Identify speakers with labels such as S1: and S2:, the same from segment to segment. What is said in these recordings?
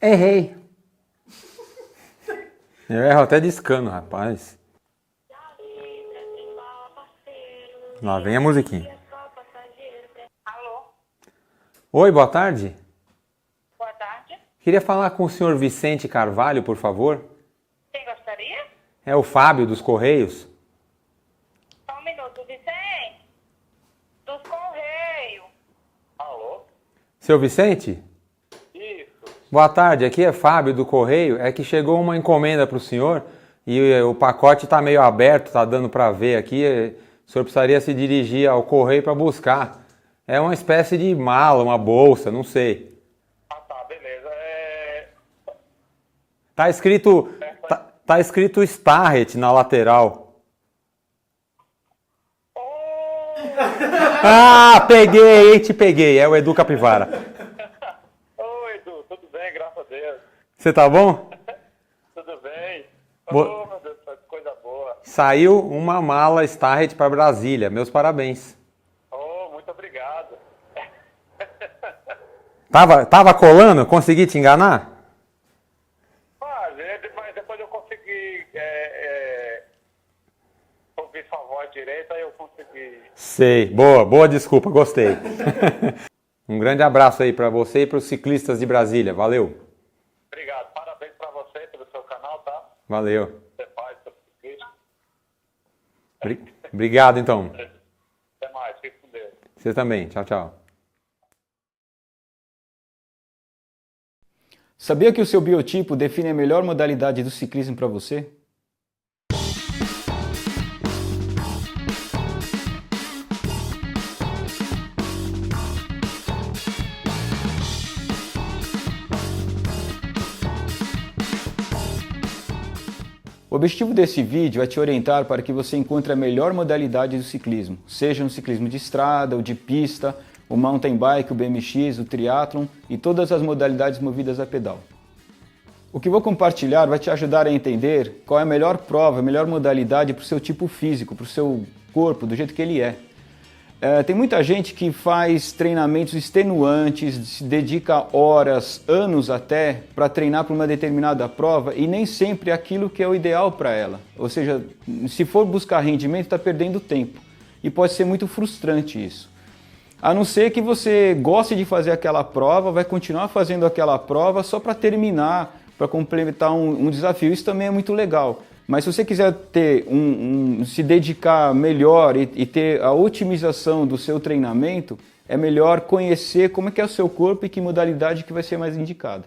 S1: Errei. Eu erro até discando, rapaz. Lá vem a musiquinha.
S2: Alô?
S1: Oi, boa tarde.
S2: Boa tarde.
S1: Queria falar com o senhor Vicente Carvalho, por favor.
S2: Quem gostaria?
S1: É o Fábio dos Correios.
S2: Só um minuto, Vicente. Dos Correios. Alô?
S1: Seu Vicente?
S2: Isso.
S1: Boa tarde, aqui é Fábio do Correio. É que chegou uma encomenda para o senhor e o pacote está meio aberto, está dando para ver aqui. O senhor precisaria se dirigir ao Correio para buscar. É uma espécie de mala, uma bolsa, não sei.
S2: Ah, tá, beleza.
S1: Tá escrito, tá escrito Starret na lateral. Ah, peguei, te peguei. É o Edu Capivara.
S2: Oi, Edu. Tudo bem? Graças a Deus.
S1: Você tá bom?
S2: Tudo bem?
S1: Bo-
S2: Meu Deus, que coisa boa.
S1: Saiu uma mala Starret para Brasília. Meus parabéns.
S2: Muito obrigado.
S1: Tava colando? Consegui te enganar?
S2: Mas depois eu consegui ouvir sua voz direito, aí eu consegui.
S1: Sei. Boa desculpa, gostei. Um grande abraço aí para você e para os ciclistas de Brasília. Valeu.
S2: Obrigado. Parabéns pra você pelo seu canal, tá?
S1: Valeu.
S2: Você faz, seu ciclista.
S1: Obrigado, então.
S2: Até mais. Fique com Deus.
S1: Você também. Tchau, tchau.
S3: Sabia que o seu biotipo define a melhor modalidade do ciclismo para você? O objetivo desse vídeo é te orientar para que você encontre a melhor modalidade do ciclismo, seja no ciclismo de estrada ou de pista, o mountain bike, o BMX, o triatlon e todas as modalidades movidas a pedal. O que vou compartilhar vai te ajudar a entender qual é a melhor prova, a melhor modalidade para o seu tipo físico, para o seu corpo, do jeito que ele é. Tem muita gente que faz treinamentos extenuantes, se dedica horas, anos até, para treinar para uma determinada prova e nem sempre é aquilo que é o ideal para ela. Ou seja, se for buscar rendimento, está perdendo tempo. E pode ser muito frustrante isso. A não ser que você goste de fazer aquela prova, vai continuar fazendo aquela prova só para terminar, para complementar um desafio. Isso também é muito legal. Mas se você quiser ter se dedicar melhor e ter a otimização do seu treinamento, é melhor conhecer como é que é o seu corpo e que modalidade que vai ser mais indicada.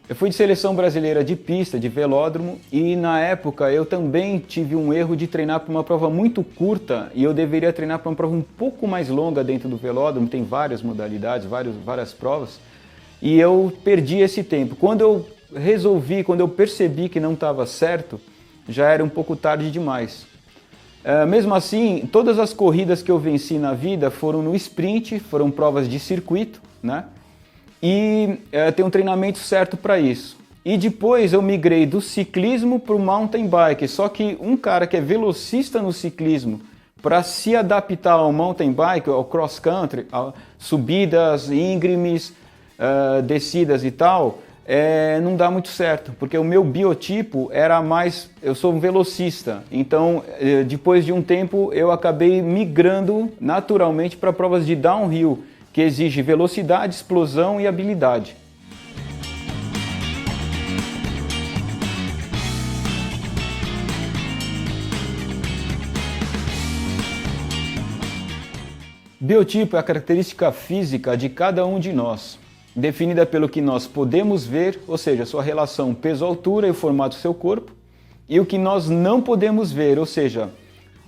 S3: Eu fui de seleção brasileira de pista, de velódromo, e na época eu também tive um erro de treinar para uma prova muito curta e eu deveria treinar para uma prova um pouco mais longa dentro do velódromo, tem várias modalidades, várias provas, e eu perdi esse tempo. Quando eu percebi que não estava certo, já era um pouco tarde demais. Mesmo assim, todas as corridas que eu venci na vida foram no sprint, foram provas de circuito, né? E tem um treinamento certo para isso. E depois eu migrei do ciclismo para o mountain bike, só que um cara que é velocista no ciclismo, para se adaptar ao mountain bike, ao cross country, a subidas íngremes, descidas e tal, não dá muito certo, porque o meu biotipo era mais, eu sou um velocista, então depois de um tempo eu acabei migrando naturalmente para provas de downhill, que exige velocidade, explosão e habilidade. Biotipo é a característica física de cada um de nós, definida pelo que nós podemos ver, ou seja, sua relação peso-altura e o formato do seu corpo, e o que nós não podemos ver, ou seja,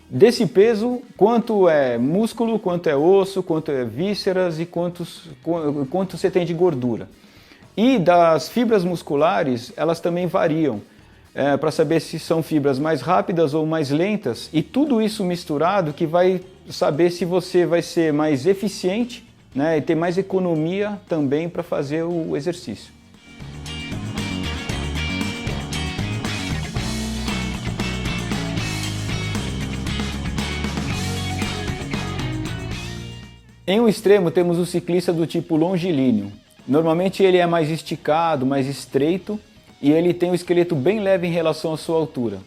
S3: desse peso, quanto é músculo, quanto é osso, quanto é vísceras e quanto você tem de gordura. E das fibras musculares, elas também variam, para saber se são fibras mais rápidas ou mais lentas, e tudo isso misturado que vai saber se você vai ser mais eficiente, né, e ter mais economia também para fazer o exercício. Em um extremo temos o ciclista do tipo longilíneo. Normalmente ele é mais esticado, mais estreito e ele tem o esqueleto bem leve em relação à sua altura.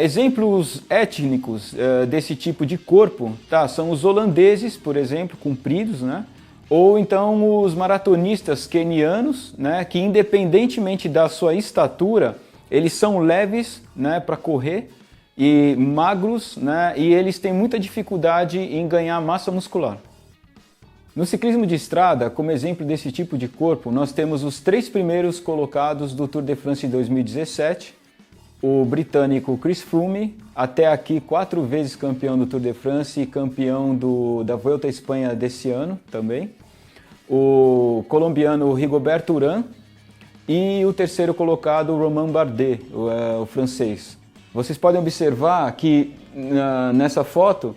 S3: Exemplos étnicos desse tipo de corpo são os holandeses, por exemplo, compridos, né? Ou então os maratonistas quenianos, né? Que independentemente da sua estatura, eles são leves, né? Para correr e magros, né? E eles têm muita dificuldade em ganhar massa muscular. No ciclismo de estrada, como exemplo desse tipo de corpo, nós temos os 3 primeiros colocados do Tour de France de 2017, o britânico Chris Froome, até aqui 4 vezes campeão do Tour de France e campeão da Vuelta à Espanha desse ano também, o colombiano Rigoberto Urán e o terceiro colocado, Romain Bardet, o francês. Vocês podem observar que nessa foto,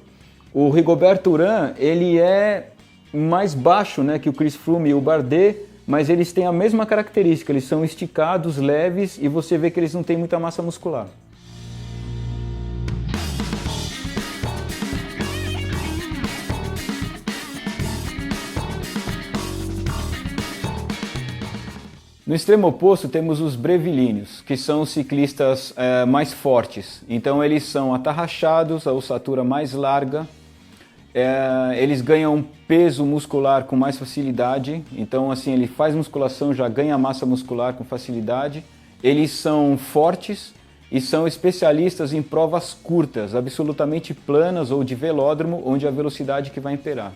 S3: o Rigoberto Urán, ele é mais baixo, né, que o Chris Froome e o Bardet, mas eles têm a mesma característica, eles são esticados, leves e você vê que eles não têm muita massa muscular. No extremo oposto temos os brevilíneos, que são os ciclistas mais fortes. Então eles são atarrachados, a ossatura mais larga, eles ganham peso muscular com mais facilidade, então assim, ele faz musculação, já ganha massa muscular com facilidade. Eles são fortes e são especialistas em provas curtas, absolutamente planas ou de velódromo, onde a velocidade que vai imperar.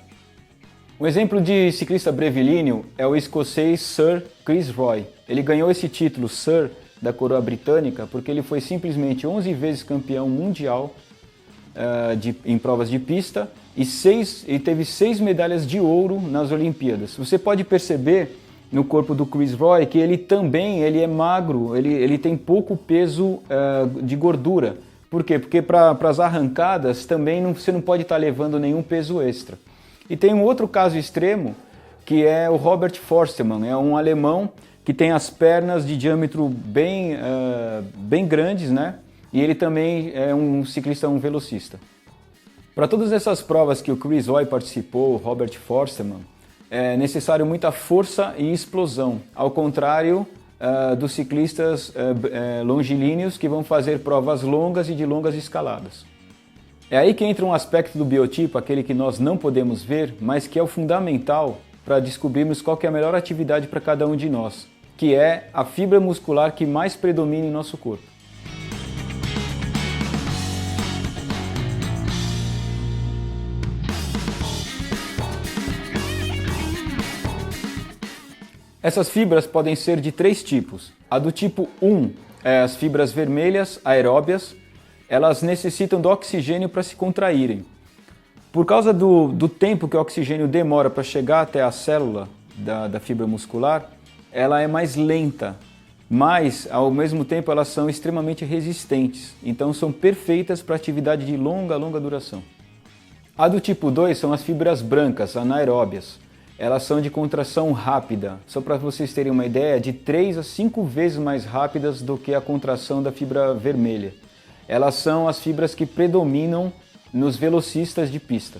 S3: Um exemplo de ciclista brevilíneo é o escocês Sir Chris Roy. Ele ganhou esse título Sir da coroa britânica porque ele foi simplesmente 11 vezes campeão mundial em provas de pista e teve 6 medalhas de ouro nas Olimpíadas. Você pode perceber no corpo do Chris Roy que ele também é magro, ele tem pouco peso de gordura. Por quê? Porque para as arrancadas também você não pode estar levando nenhum peso extra. E tem um outro caso extremo que é o Robert Forstemann, é um alemão que tem as pernas de diâmetro bem grandes, né? E ele também é um ciclista, um velocista. Para todas essas provas que o Chris Roy participou, o Robert Forstemann, é necessário muita força e explosão, ao contrário dos ciclistas longilíneos que vão fazer provas longas e de longas escaladas. É aí que entra um aspecto do biotipo, aquele que nós não podemos ver, mas que é o fundamental para descobrirmos qual que é a melhor atividade para cada um de nós, que é a fibra muscular que mais predomina em nosso corpo. Essas fibras podem ser de 3 tipos. A do tipo 1 é as fibras vermelhas aeróbias. Elas necessitam do oxigênio para se contraírem. Por causa do tempo que o oxigênio demora para chegar até a célula da fibra muscular, ela é mais lenta, mas ao mesmo tempo elas são extremamente resistentes, então são perfeitas para atividade de longa duração. A do tipo 2 são as fibras brancas, anaeróbias. Elas são de contração rápida, só para vocês terem uma ideia, de 3 a 5 vezes mais rápidas do que a contração da fibra vermelha. Elas são as fibras que predominam nos velocistas de pista.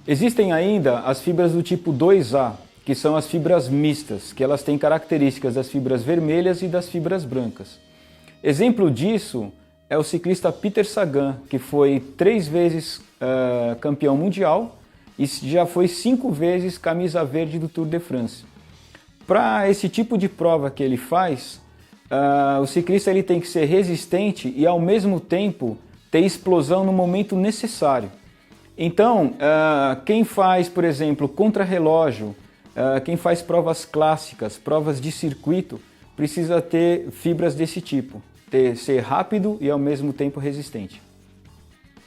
S3: Existem ainda as fibras do tipo 2A, que são as fibras mistas, que elas têm características das fibras vermelhas e das fibras brancas. Exemplo disso é o ciclista Peter Sagan, que foi 3 vezes campeão mundial e já foi 5 vezes camisa verde do Tour de France. Para esse tipo de prova que ele faz, o ciclista ele tem que ser resistente e ao mesmo tempo ter explosão no momento necessário. Então, quem faz, por exemplo, contrarrelógio, quem faz provas clássicas, provas de circuito, precisa ter fibras desse tipo, ser rápido e ao mesmo tempo resistente.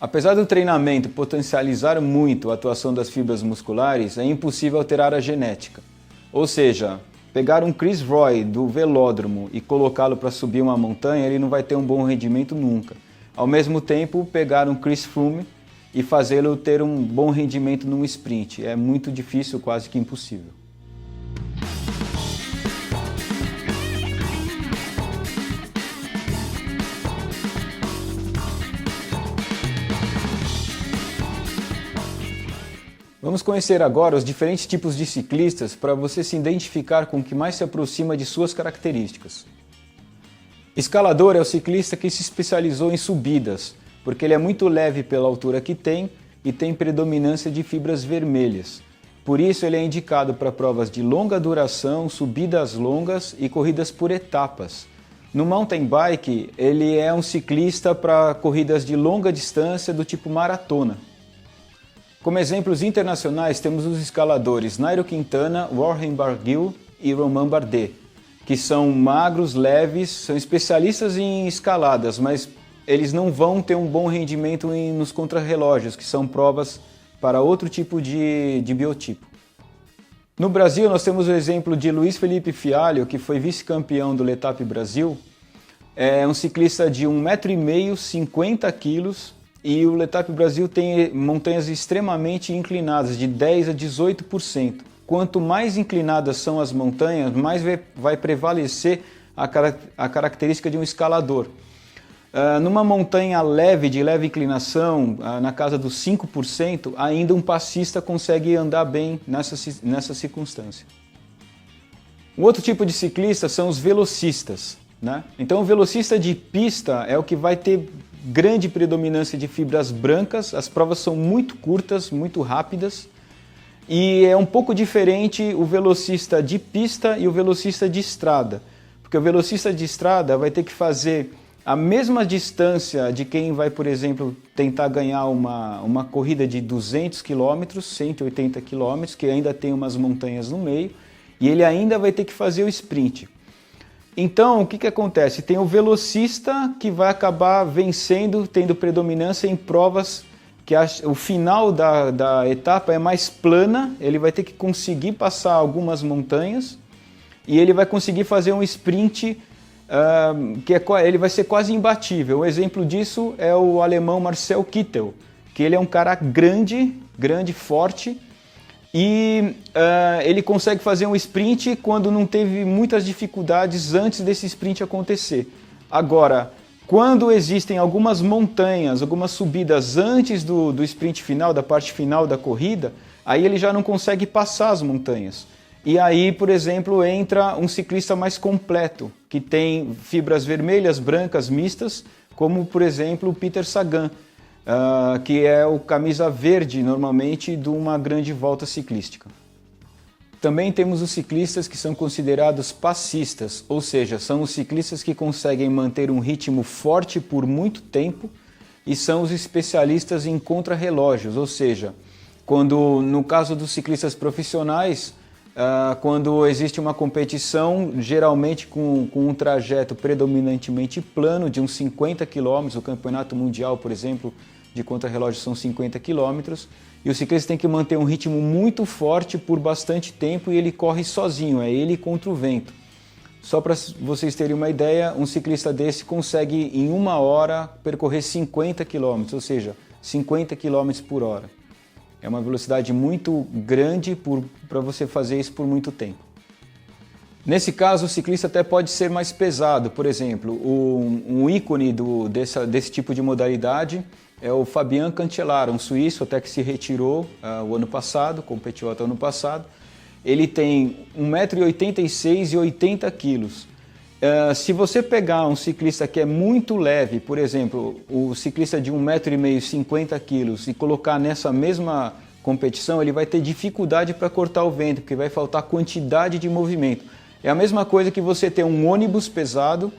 S3: Apesar do treinamento potencializar muito a atuação das fibras musculares, é impossível alterar a genética. Ou seja, pegar um Chris Roy do velódromo e colocá-lo para subir uma montanha, ele não vai ter um bom rendimento nunca. Ao mesmo tempo, pegar um Chris Froome e fazê-lo ter um bom rendimento num sprint. É muito difícil, quase que impossível. Vamos Vamos conhecer agora os diferentes tipos de ciclistas para você se identificar com o que mais se aproxima de suas características. Escalador é o ciclista que se especializou em subidas, porque ele é muito leve pela altura que tem e tem predominância de fibras vermelhas. Por isso ele é indicado para provas de longa duração, subidas longas e corridas por etapas. No mountain bike, ele é um ciclista para corridas de longa distância do tipo maratona. Como exemplos internacionais temos os escaladores Nairo Quintana, Warren Barguil e Romain Bardet, que são magros, leves, são especialistas em escaladas, mas eles não vão ter um bom rendimento nos contrarrelógios, que são provas para outro tipo de biotipo. No Brasil, nós temos o exemplo de Luiz Felipe Fialho, que foi vice-campeão do Letap Brasil. É um ciclista de 1,5 m, 50 kg, e o Letap Brasil tem montanhas extremamente inclinadas, de 10% a 18%. Quanto mais inclinadas são as montanhas, mais vai prevalecer a característica de um escalador. Numa montanha leve, de leve inclinação, na casa dos 5%, ainda um passista consegue andar bem nessa circunstância. Um outro tipo de ciclista são os velocistas, né? Então o velocista de pista é o que vai ter grande predominância de fibras brancas, as provas são muito curtas, muito rápidas, e é um pouco diferente o velocista de pista e o velocista de estrada, porque o velocista de estrada vai ter que fazer a mesma distância de quem vai, por exemplo, tentar ganhar uma corrida de 200 km, 180 km, que ainda tem umas montanhas no meio, e ele ainda vai ter que fazer o sprint. Então, o que acontece? Tem o velocista que vai acabar vencendo, tendo predominância em provas que o final da etapa é mais plana, ele vai ter que conseguir passar algumas montanhas, e ele vai conseguir fazer um sprint ele vai ser quase imbatível. Um exemplo disso é o alemão Marcel Kittel, que ele é um cara grande, forte, e ele consegue fazer um sprint quando não teve muitas dificuldades antes desse sprint acontecer. Agora, quando existem algumas montanhas, algumas subidas antes do sprint final, da parte final da corrida, aí ele já não consegue passar as montanhas. E aí, por exemplo, entra um ciclista mais completo, que tem fibras vermelhas, brancas, mistas, como, por exemplo, o Peter Sagan, que é o camisa verde, normalmente, de uma grande volta ciclística. Também temos os ciclistas que são considerados passistas, ou seja, são os ciclistas que conseguem manter um ritmo forte por muito tempo e são os especialistas em contrarrelógios, ou seja, no caso dos ciclistas profissionais, quando existe uma competição, geralmente com um trajeto predominantemente plano, de uns 50 km, o campeonato mundial, por exemplo, de contrarrelógio são 50 km, e o ciclista tem que manter um ritmo muito forte por bastante tempo e ele corre sozinho, é ele contra o vento. Só para vocês terem uma ideia, um ciclista desse consegue em 1 hora percorrer 50 km, ou seja, 50 km por hora. É uma velocidade muito grande para você fazer isso por muito tempo. Nesse caso, o ciclista até pode ser mais pesado. Por exemplo, um ícone desse tipo de modalidade é o Fabian Cancellara, um suíço até que se retirou o ano passado, competiu até o ano passado. Ele tem 1,86 m e 80 kg. Se você pegar um ciclista que é muito leve, por exemplo, o ciclista de 1,5 m, 50 kg, e colocar nessa mesma competição, ele vai ter dificuldade para cortar o vento, porque vai faltar quantidade de movimento. É a mesma coisa que você ter um ônibus pesado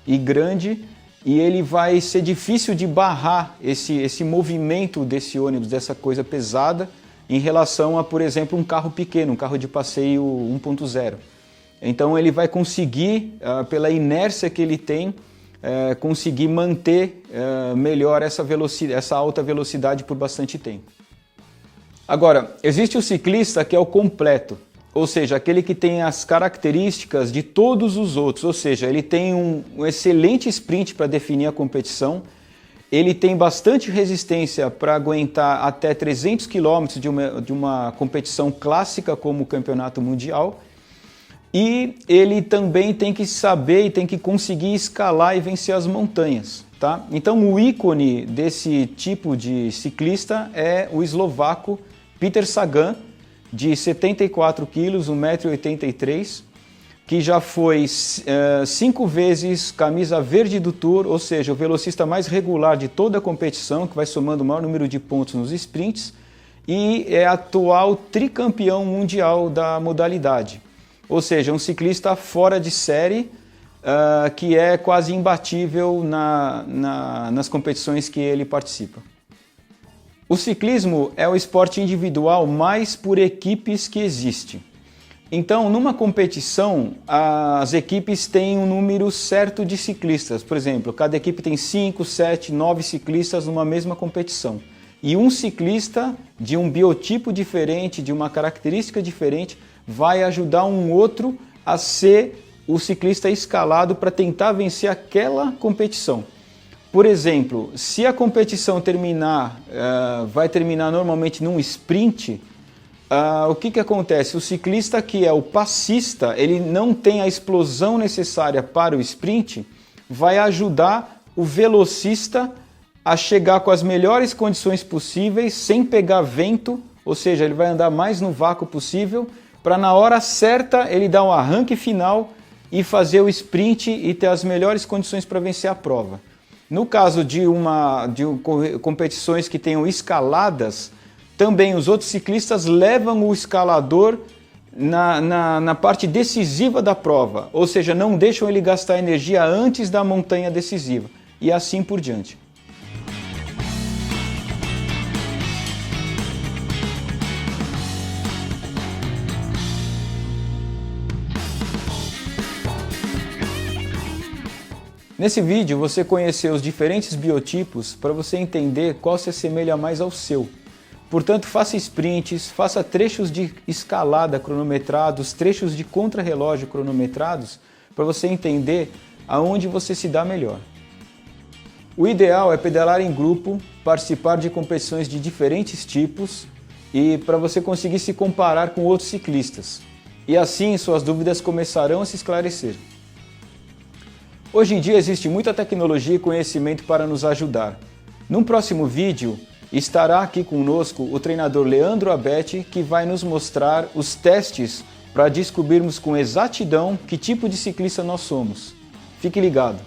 S3: e grande, e ele vai ser difícil de barrar esse movimento desse ônibus, dessa coisa pesada, em relação a, por exemplo, um carro pequeno, um carro de passeio 1.0. Então ele vai conseguir, pela inércia que ele tem, conseguir manter melhor essa alta velocidade por bastante tempo. Agora, existe o ciclista que é o completo, ou seja, aquele que tem as características de todos os outros, ou seja, ele tem um excelente sprint para definir a competição, ele tem bastante resistência para aguentar até 300 km de uma competição clássica como o Campeonato Mundial, e ele também tem que saber e tem que conseguir escalar e vencer as montanhas, Então o ícone desse tipo de ciclista é o eslovaco Peter Sagan, de 74 quilos, 1,83 m, que já foi 5 vezes camisa verde do Tour, ou seja, o velocista mais regular de toda a competição, que vai somando o maior número de pontos nos sprints, e é atual tricampeão mundial da modalidade. Ou seja, um ciclista fora de série, que é quase imbatível nas competições que ele participa. O ciclismo é o esporte individual mais por equipes que existe. Então, numa competição, as equipes têm um número certo de ciclistas. Por exemplo, cada equipe tem 5, 7, 9 ciclistas numa mesma competição. E um ciclista de um biotipo diferente, de uma característica diferente, vai ajudar um outro a ser o ciclista escalado para tentar vencer aquela competição. Por exemplo, se a competição vai terminar normalmente num sprint, o que acontece? O ciclista que é o passista, ele não tem a explosão necessária para o sprint, vai ajudar o velocista a chegar com as melhores condições possíveis, sem pegar vento, ou seja, ele vai andar mais no vácuo possível, para na hora certa ele dar um arranque final e fazer o sprint e ter as melhores condições para vencer a prova. No caso de competições que tenham escaladas, também os outros ciclistas levam o escalador na parte decisiva da prova, ou seja, não deixam ele gastar energia antes da montanha decisiva, e assim por diante. Nesse vídeo você conheceu os diferentes biotipos para você entender qual se assemelha mais ao seu. Portanto, faça sprints, faça trechos de escalada cronometrados, trechos de contrarrelógio cronometrados, para você entender aonde você se dá melhor. O ideal é pedalar em grupo, participar de competições de diferentes tipos e para você conseguir se comparar com outros ciclistas. E assim suas dúvidas começarão a se esclarecer. Hoje em dia existe muita tecnologia e conhecimento para nos ajudar. Num próximo vídeo estará aqui conosco o treinador Leandro Abete, que vai nos mostrar os testes para descobrirmos com exatidão que tipo de ciclista nós somos. Fique ligado!